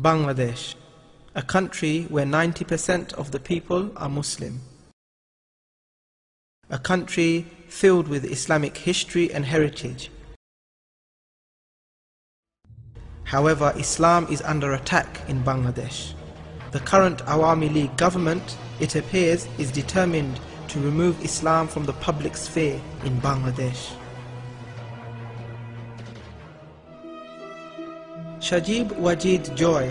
Bangladesh, a country where 90% of the people are Muslim. A country filled with Islamic history and heritage. However, Islam is under attack in Bangladesh. The current Awami League government, it appears, is determined to remove Islam from the public sphere in Bangladesh. Shajib Wajid Joy,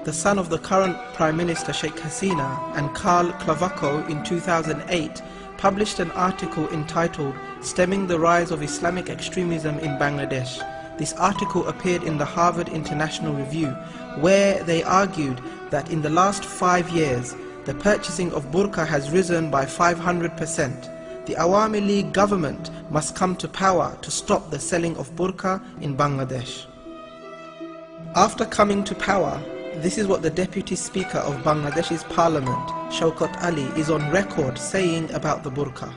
the son of the current Prime Minister Sheikh Hasina, and Karl Clavacco in 2008 published an article entitled "Stemming the Rise of Islamic Extremism in Bangladesh." This article appeared in the Harvard International Review, where they argued that in the last 5 years, the purchasing of burqa has risen by 500%. The Awami League government must come to power to stop the selling of burqa in Bangladesh. After coming to power, this is what the Deputy Speaker of Bangladesh's Parliament, Shaukat Ali, is on record saying about the burqa.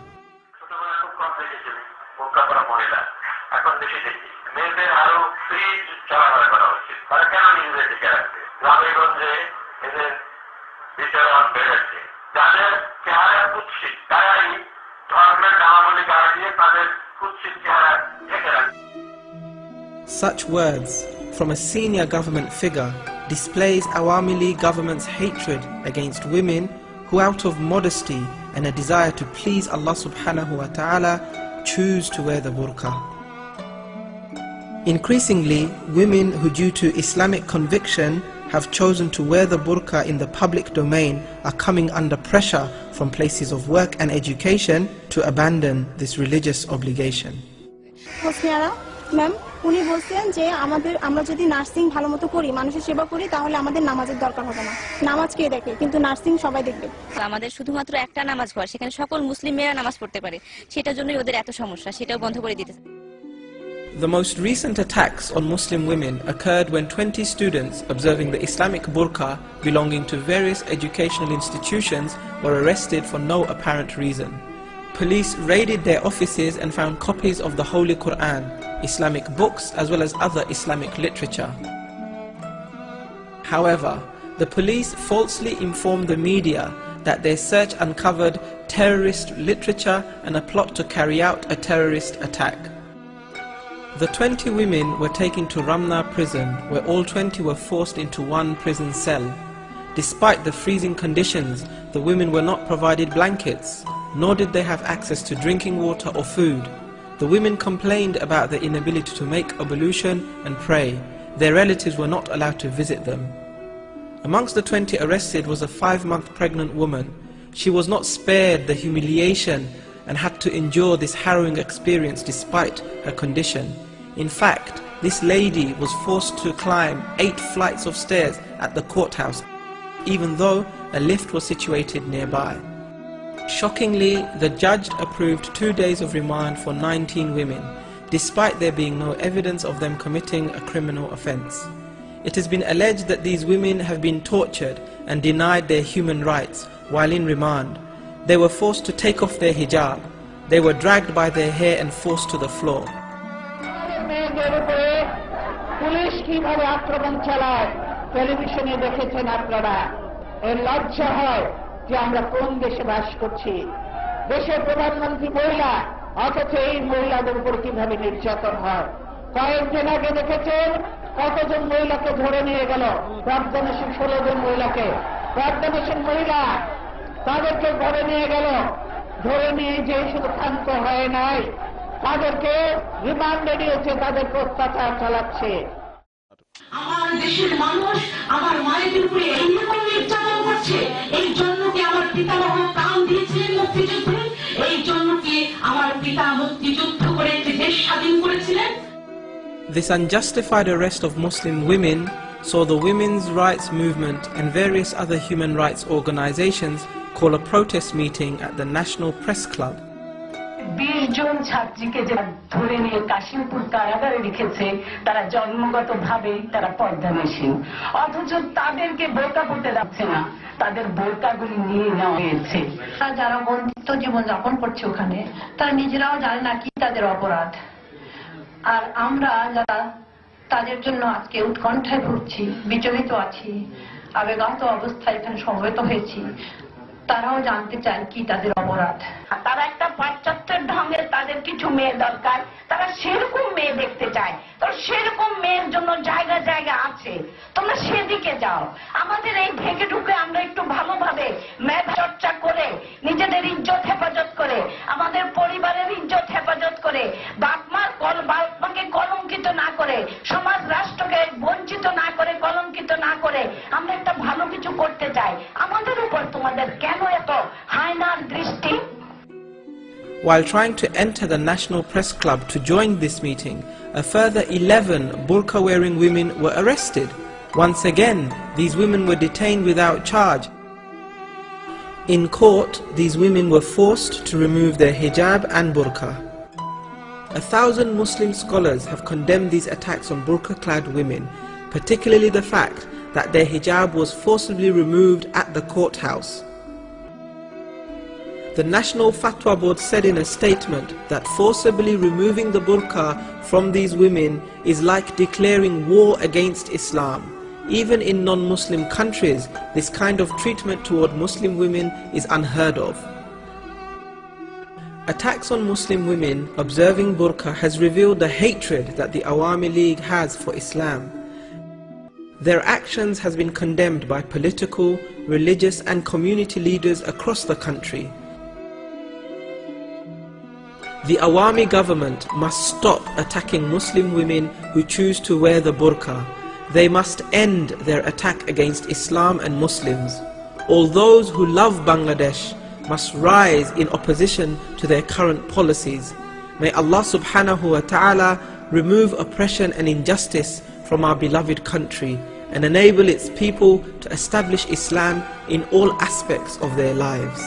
Such words from a senior government figure displays Awami League government's hatred against women who, out of modesty and a desire to please Allah subhanahu wa ta'ala, choose to wear the burqa. Increasingly, women who, due to Islamic conviction, have chosen to wear the burqa in the public domain are coming under pressure from places of work and education to abandon this religious obligation. Ma'am উনি বলছেন যে আমরা যদি nursing ভালোমতো করি, মানুষের সেবা করি, তাহলে আমাদের নামাজের দরকার হবে না। নামাজ কে দেখে, কিন্তু নার্সিং সবাই দেখবে। আমাদের শুধুমাত্র একটা নামাজ ঘর, সেখানে সকল মুসলিম মেয়েরা নামাজ পড়তে পারে, সেটার জন্যই ওদের এত সমস্যা, সেটাও বন্ধ করে দিতে। The most recent attacks on Muslim women occurred when 20 students observing the Islamic burqa belonging to various educational institutions were arrested for no apparent reason. Police raided their offices and found copies of the Holy Quran, Islamic books, as well as other Islamic literature. However, the police falsely informed the media that their search uncovered terrorist literature and a plot to carry out a terrorist attack. The 20 women were taken to Ramna prison, where all 20 were forced into one prison cell. Despite the freezing conditions, the women were not provided blankets, nor did they have access to drinking water or food. The women complained about their inability to make ablution and pray. Their relatives were not allowed to visit them. Amongst the 20 arrested was a 5-month pregnant woman. She was not spared the humiliation and had to endure this harrowing experience despite her condition. In fact, this lady was forced to climb 8 flights of stairs at the courthouse, even though a lift was situated nearby. Shockingly, the judge approved 2 days of remand for 19 women, despite there being no evidence of them committing a criminal offence. It has been alleged that these women have been tortured and denied their human rights while in remand. They were forced to take off their hijab. They were dragged by their hair and forced to the floor. যে আমরা কোন দেশে বাস করছি, দেশের প্রধানমন্ত্রী মহিলা, অথচ এই মহিলাদের উপর কিভাবে নির্যাতন হয়। কয়েকদিন আগে দেখেছেন কতজন মহিলাকে ধরে নিয়ে গেল, প্রাপ্তবয়স্ক 16 জন মহিলাকে, প্রাপ্তবয়স্ক মহিলা, তাদেরকে ধরে নিয়ে গেল। ধরে নিয়ে যে শুধু ক্ষান্ত হয় নাই, তাদেরকে রিমান্ডে নিয়েছে, তাদেরকে অত্যাচার চালাচ্ছে। আমার দেশের মানুষ আমার মায়েদের উপরে এইরকম নির্যাতন করছে, এই জন্য কি আমার পিতামহ প্রাণ দিয়েছিলেন মুক্তিযুদ্ধে? এই জন্য কি আমার পিতা মুক্তিযুদ্ধ করে একটি দেশ স্বাধীন করেছিলেন? This unjustified arrest of Muslim women saw the women's rights movement and various other human rights organizations call a protest meeting at the National Press Club. 20 জন ছাত্রীকে যারা ধরে নিয়ে কাশিমপুর কারাগারে রেখেছে, তারা জন্মগতভাবেই তারা পর্দানসীন, অথচ তাদেরকে বোরকা পরতে যাচ্ছে না, তাদের বোরকাগুলি নিয়ে নেওয়া হয়েছে। যারা বঞ্চিত জীবন যাপন করছে ওখানে, তারা নিজেরাও জানে না কি তাদের অপরাধ। আর আমরা যারা তাদের জন্য আজকে উৎকণ্ঠায় ভুগছি, বিচলিত আছি, আবেগাহত অবস্থায় এখানে সমবেত হয়েছি। তারাও জানতে চায় কি তাদের অপরাধ। তারা একটা পাশ্চাত্যের ঢঙের তাদের কিছু মেয়ে দরকার, তারা সেরকম মেয়ে দেখতে চায়। তো সেরকম মেয়ের জন্য জায়গা জায়গা আছে, তোমরা সেদিকে যাও। আমাদের এই ঢেকে ঢুকে আমরা একটু ভালোভাবে মেধা চর্চা করে, নিজেদের ইজ্জত হেফাজত করে, আমাদের পরিবারের ইজ্জত হেফাজত করে, বাপমাকে কলঙ্কিত না করে, সমাজ রাষ্ট্রকে বঞ্চিত না করে, কলঙ্কিত না করে আমরা একটা ভালো কিছু করতে চাই। আমাদের উপর তোমাদের কেন এত হায়নার দৃষ্টি? While trying to enter the National Press Club to join this meeting, a further 11 burqa-wearing women were arrested. Once again, these women were detained without charge. In court, these women were forced to remove their hijab and burqa. 1,000 Muslim scholars have condemned these attacks on burqa-clad women, particularly the fact that their hijab was forcibly removed at the courthouse. The National Fatwa Board said in a statement that forcibly removing the burqa from these women is like declaring war against Islam. Even in non-Muslim countries, this kind of treatment toward Muslim women is unheard of. Attacks on Muslim women observing burqa has revealed the hatred that the Awami League has for Islam. Their actions has been condemned by political, religious and community leaders across the country. The Awami government must stop attacking Muslim women who choose to wear the burqa. They must end their attack against Islam and Muslims. All those who love Bangladesh must rise in opposition to their current policies. May Allah subhanahu wa ta'ala remove oppression and injustice from our beloved country and enable its people to establish Islam in all aspects of their lives.